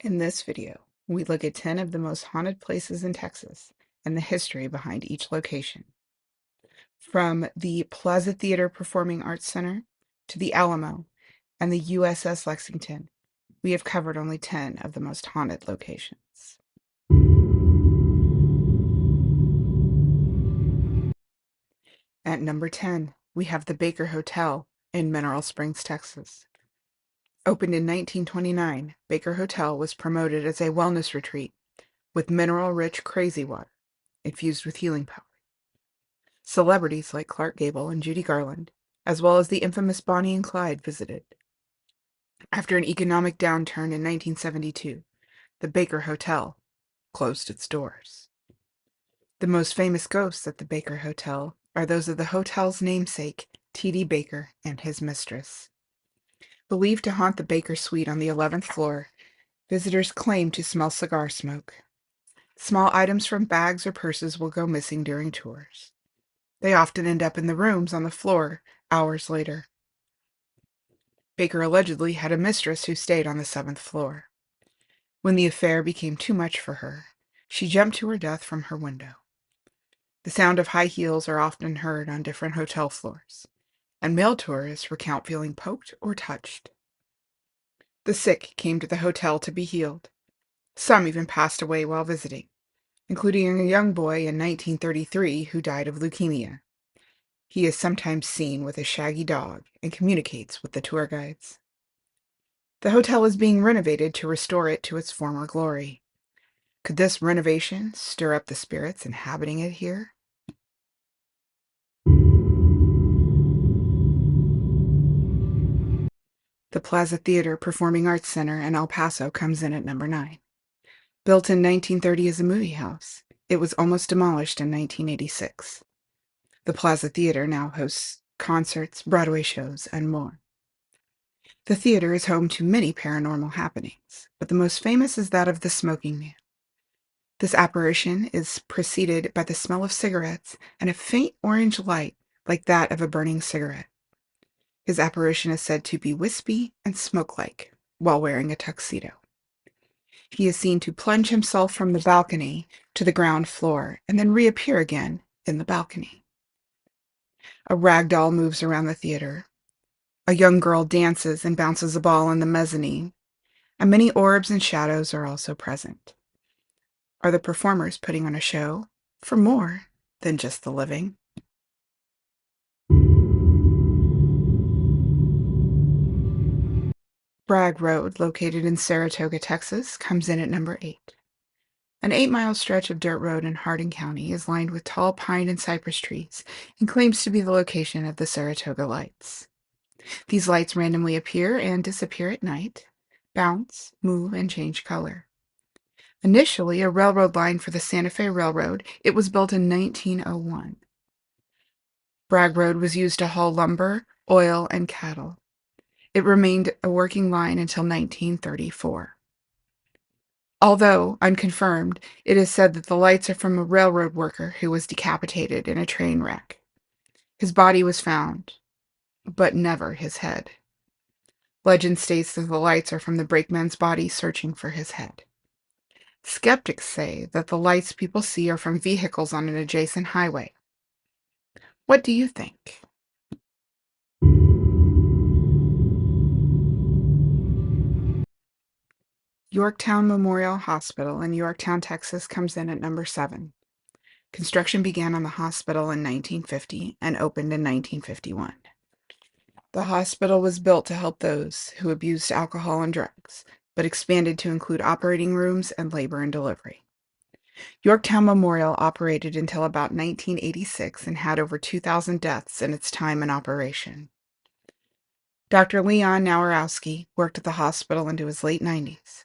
In this video, we look at 10 of the most haunted places in Texas and the history behind each location. From the Plaza Theater Performing Arts Center to the Alamo and the USS Lexington, we have covered only 10 of the most haunted locations. At number 10, we have the Baker Hotel in Mineral Springs, Texas. Opened in 1929, Baker Hotel was promoted as a wellness retreat with mineral-rich crazy water infused with healing power. Celebrities like Clark Gable and Judy Garland, as well as the infamous Bonnie and Clyde, visited. After an economic downturn in 1972, the Baker Hotel closed its doors. The most famous ghosts at the Baker Hotel are those of the hotel's namesake, T.D. Baker, and his mistress. Believed to haunt the Baker suite on the 11th floor, visitors claim to smell cigar smoke. Small items from bags or purses will go missing during tours. They often end up in the rooms on the floor hours later. Baker allegedly had a mistress who stayed on the 7th floor. When the affair became too much for her, she jumped to her death from her window. The sound of high heels are often heard on different hotel floors, and male tourists recount feeling poked or touched. The sick came to the hotel to be healed. Some even passed away while visiting, including a young boy in 1933 who died of leukemia. He is sometimes seen with a shaggy dog and communicates with the tour guides. The hotel is being renovated to restore it to its former glory. Could this renovation stir up the spirits inhabiting it here? The Plaza Theater Performing Arts Center in El Paso comes in at number 9. Built in 1930 as a movie house, it was almost demolished in 1986. The Plaza Theater now hosts concerts, Broadway shows, and more. The theater is home to many paranormal happenings, but the most famous is that of the Smoking Man. This apparition is preceded by the smell of cigarettes and a faint orange light like that of a burning cigarette. His apparition is said to be wispy and smoke-like while wearing a tuxedo. He is seen to plunge himself from the balcony to the ground floor and then reappear again in the balcony. A rag doll moves around the theater. A young girl dances and bounces a ball on the mezzanine, and many orbs and shadows are also present. Are the performers putting on a show for more than just the living? Bragg Road, located in Saratoga, Texas, comes in at number 8. An 8-mile stretch of dirt road in Hardin County is lined with tall pine and cypress trees and claims to be the location of the Saratoga Lights. These lights randomly appear and disappear at night, bounce, move, and change color. Initially a railroad line for the Santa Fe Railroad, it was built in 1901. Bragg Road was used to haul lumber, oil, and cattle. It remained a working line until 1934. Although unconfirmed, it is said that the lights are from a railroad worker who was decapitated in a train wreck. His body was found, but never his head. Legend states that the lights are from the brakeman's body searching for his head. Skeptics say that the lights people see are from vehicles on an adjacent highway. What do you think? Yorktown Memorial Hospital in Yorktown, Texas comes in at number 7. Construction began on the hospital in 1950 and opened in 1951. The hospital was built to help those who abused alcohol and drugs, but expanded to include operating rooms and labor and delivery. Yorktown Memorial operated until about 1986 and had over 2,000 deaths in its time in operation. Dr. Leon Nawarowski worked at the hospital into his late 90s,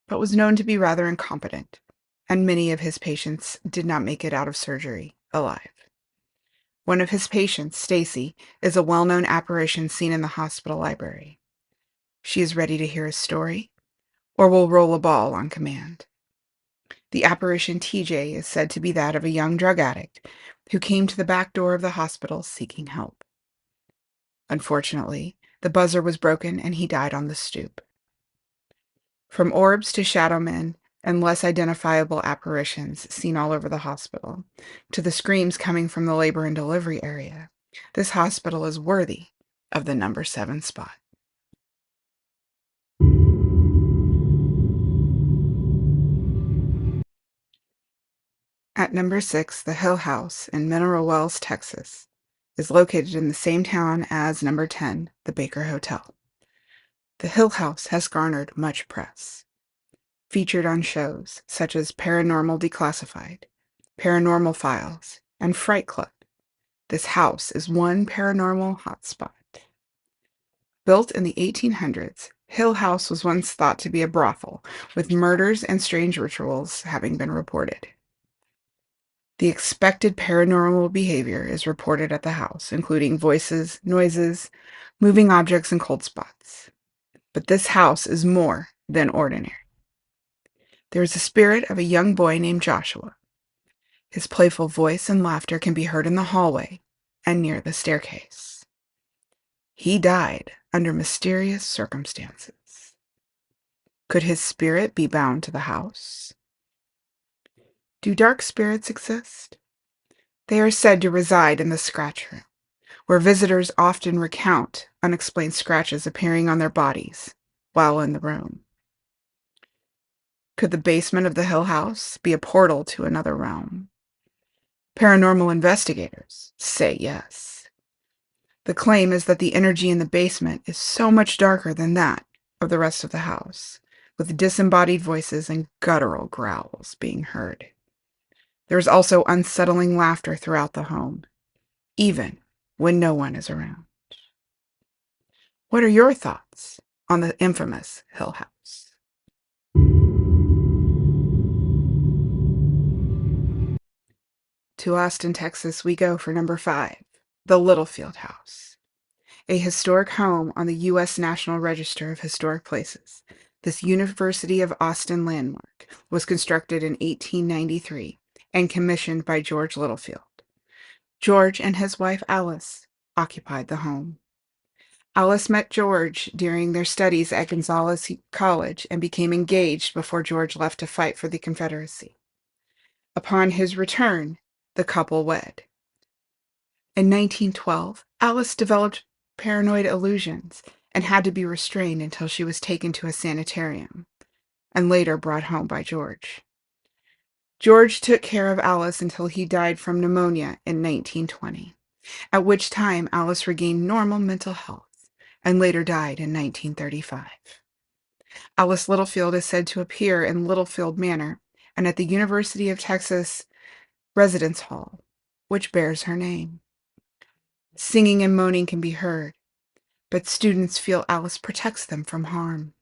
but was known to be rather incompetent, and many of his patients did not make it out of surgery alive. One of his patients, Stacy, is a well-known apparition seen in the hospital library. She is ready to hear his story, or will roll a ball on command. The apparition TJ is said to be that of a young drug addict who came to the back door of the hospital seeking help. Unfortunately, the buzzer was broken and he died on the stoop. From orbs to shadow men and less identifiable apparitions seen all over the hospital, to the screams coming from the labor and delivery area, this hospital is worthy of the number 7 spot. At number 6, the Hill House in Mineral Wells, Texas, is located in the same town as number 10, the Baker Hotel. The Hill House has garnered much press, featured on shows such as Paranormal Declassified, Paranormal Files, and Fright Club. This house is one paranormal hotspot. Built in the 1800s, Hill House was once thought to be a brothel, with murders and strange rituals having been reported. The expected paranormal behavior is reported at the house, including voices, noises, moving objects, and cold spots. But this house is more than ordinary. There is a spirit of a young boy named Joshua. His playful voice and laughter can be heard in the hallway and near the staircase. He died under mysterious circumstances. Could his spirit be bound to the house? Do dark spirits exist? They are said to reside in the scratch room, where visitors often recount unexplained scratches appearing on their bodies while in the room. Could the basement of the Hill House be a portal to another realm? Paranormal investigators say yes. The claim is that the energy in the basement is so much darker than that of the rest of the house, with disembodied voices and guttural growls being heard. There is also unsettling laughter throughout the home, even when no one is around. What are your thoughts on the infamous Hill House? To Austin, Texas, we go for number 5, the Littlefield House, a historic home on the U.S. National Register of Historic Places. This University of Austin landmark was constructed in 1893 and commissioned by George Littlefield. George and his wife Alice occupied the home. Alice met George during their studies at Gonzales College and became engaged before George left to fight for the Confederacy. Upon his return, the couple wed. In 1912, Alice developed paranoid illusions and had to be restrained until she was taken to a sanitarium and later brought home by George. George took care of Alice until he died from pneumonia in 1920, at which time Alice regained normal mental health and later died in 1935. Alice Littlefield is said to appear in Littlefield Manor and at the University of Texas Residence Hall, which bears her name. Singing and moaning can be heard, but students feel Alice protects them from harm.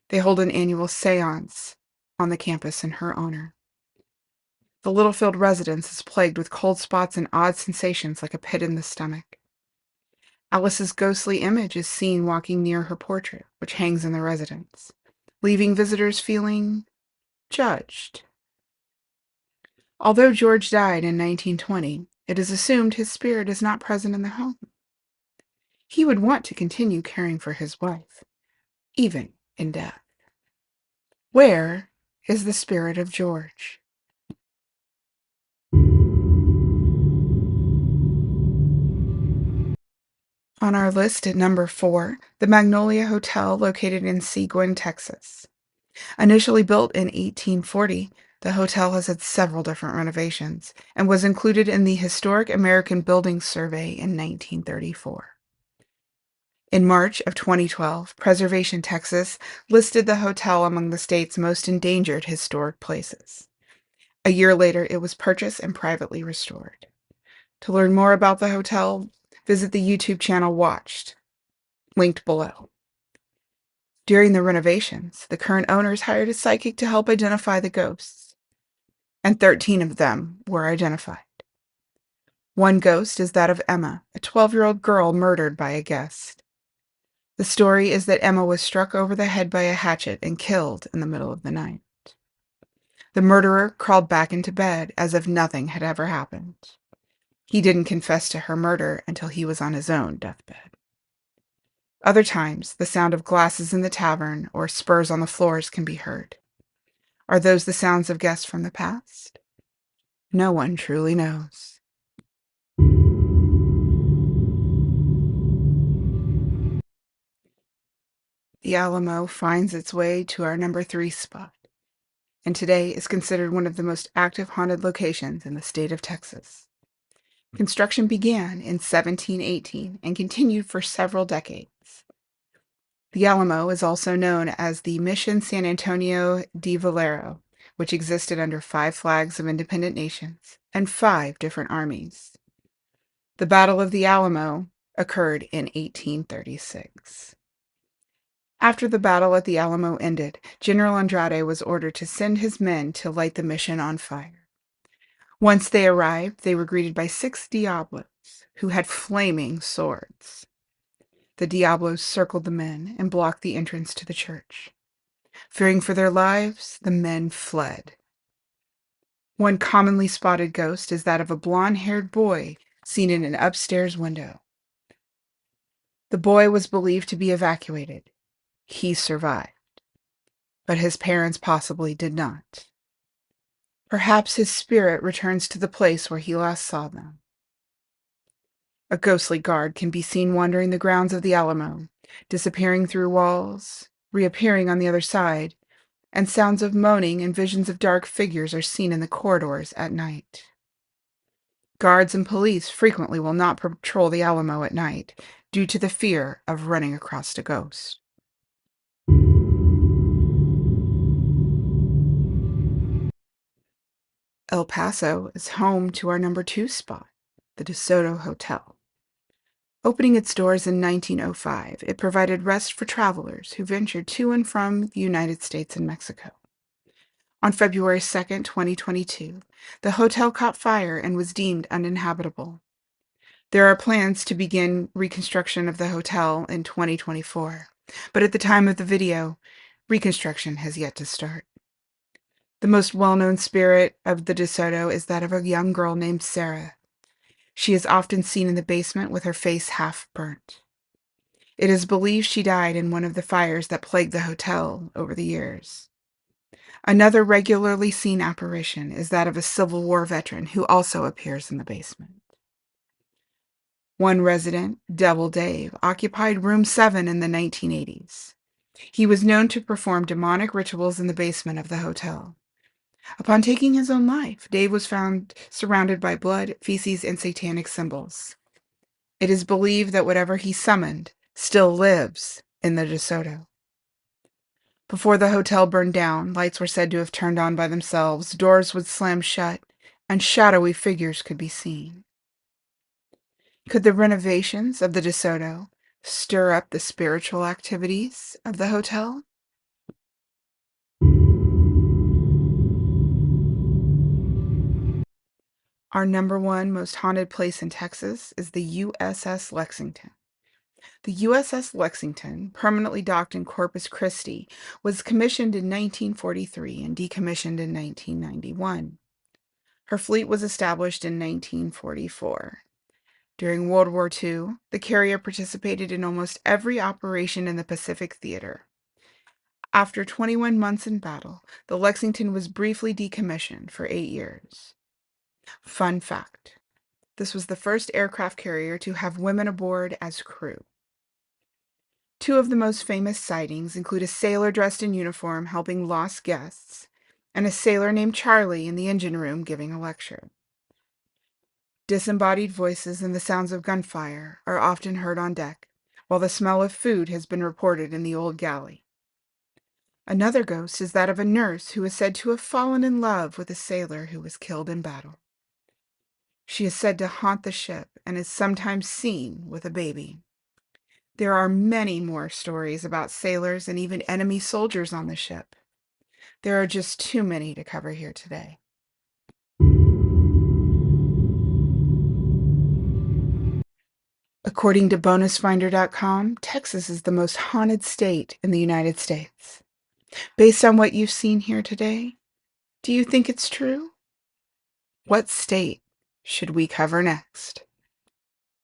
They hold an annual seance on the campus in her honor. The Littlefield residence is plagued with cold spots and odd sensations like a pit in the stomach. Alice's ghostly image is seen walking near her portrait, which hangs in the residence, leaving visitors feeling judged. Although George died in 1920, it is assumed his spirit is not present in the home. He would want to continue caring for his wife, even in death. Where is the spirit of George? On our list at number 4, the Magnolia Hotel located in Seguin, Texas. Initially built in 1840, the hotel has had several different renovations and was included in the Historic American Buildings Survey in 1934. In March of 2012, Preservation Texas listed the hotel among the state's most endangered historic places. A year later, it was purchased and privately restored. To learn more about the hotel, visit the YouTube channel Watched, linked below. During the renovations, the current owners hired a psychic to help identify the ghosts, and 13 of them were identified. One ghost is that of Emma, a 12-year-old girl murdered by a guest. The story is that Emma was struck over the head by a hatchet and killed in the middle of the night. The murderer crawled back into bed as if nothing had ever happened. He didn't confess to her murder until he was on his own deathbed. Other times, the sound of glasses in the tavern or spurs on the floors can be heard. Are those the sounds of guests from the past? No one truly knows. The Alamo finds its way to our number 3 spot, and today is considered one of the most active haunted locations in the state of Texas. Construction began in 1718 and continued for several decades. The Alamo is also known as the Mission San Antonio de Valero, which existed under 5 flags of independent nations and 5 different armies. The Battle of the Alamo occurred in 1836. After the battle at the Alamo ended, General Andrade was ordered to send his men to light the mission on fire. Once they arrived, they were greeted by 6 Diablos, who had flaming swords. The Diablos circled the men and blocked the entrance to the church. Fearing for their lives, the men fled. One commonly spotted ghost is that of a blonde-haired boy seen in an upstairs window. The boy was believed to be evacuated. He survived, but his parents possibly did not. Perhaps his spirit returns to the place where he last saw them. A ghostly guard can be seen wandering the grounds of the Alamo, disappearing through walls, reappearing on the other side, and sounds of moaning and visions of dark figures are seen in the corridors at night. Guards and police frequently will not patrol the Alamo at night due to the fear of running across a ghost. El Paso is home to our number 2 spot, the Desoto Hotel. Opening its doors in 1905, it provided rest for travelers who ventured to and from the United States and Mexico. On February 2, 2022, the hotel caught fire and was deemed uninhabitable. There are plans to begin reconstruction of the hotel in 2024, but at the time of the video, reconstruction has yet to start. The most well-known spirit of the DeSoto is that of a young girl named Sarah. She is often seen in the basement with her face half burnt. It is believed she died in one of the fires that plagued the hotel over the years. Another regularly seen apparition is that of a Civil War veteran who also appears in the basement. One resident, Devil Dave, occupied room 7 in the 1980s. He was known to perform demonic rituals in the basement of the hotel. Upon taking his own life, Dave was found surrounded by blood, feces, and satanic symbols. It is believed that whatever he summoned still lives in the DeSoto. Before the hotel burned down, lights were said to have turned on by themselves, doors would slam shut, and shadowy figures could be seen. Could the renovations of the DeSoto stir up the spiritual activities of the hotel? Our number 1 most haunted place in Texas is the USS Lexington. The USS Lexington, permanently docked in Corpus Christi, was commissioned in 1943 and decommissioned in 1991. Her fleet was established in 1944. During World War II, the carrier participated in almost every operation in the Pacific Theater. After 21 months in battle, the Lexington was briefly decommissioned for 8 years. Fun fact: this was the first aircraft carrier to have women aboard as crew. 2 of the most famous sightings include a sailor dressed in uniform helping lost guests, and a sailor named Charlie in the engine room giving a lecture. Disembodied voices and the sounds of gunfire are often heard on deck, while the smell of food has been reported in the old galley. Another ghost is that of a nurse who is said to have fallen in love with a sailor who was killed in battle. She is said to haunt the ship and is sometimes seen with a baby. There are many more stories about sailors and even enemy soldiers on the ship. There are just too many to cover here today. According to bonusfinder.com, Texas is the most haunted state in the United States. Based on what you've seen here today, do you think it's true? What state should we cover next?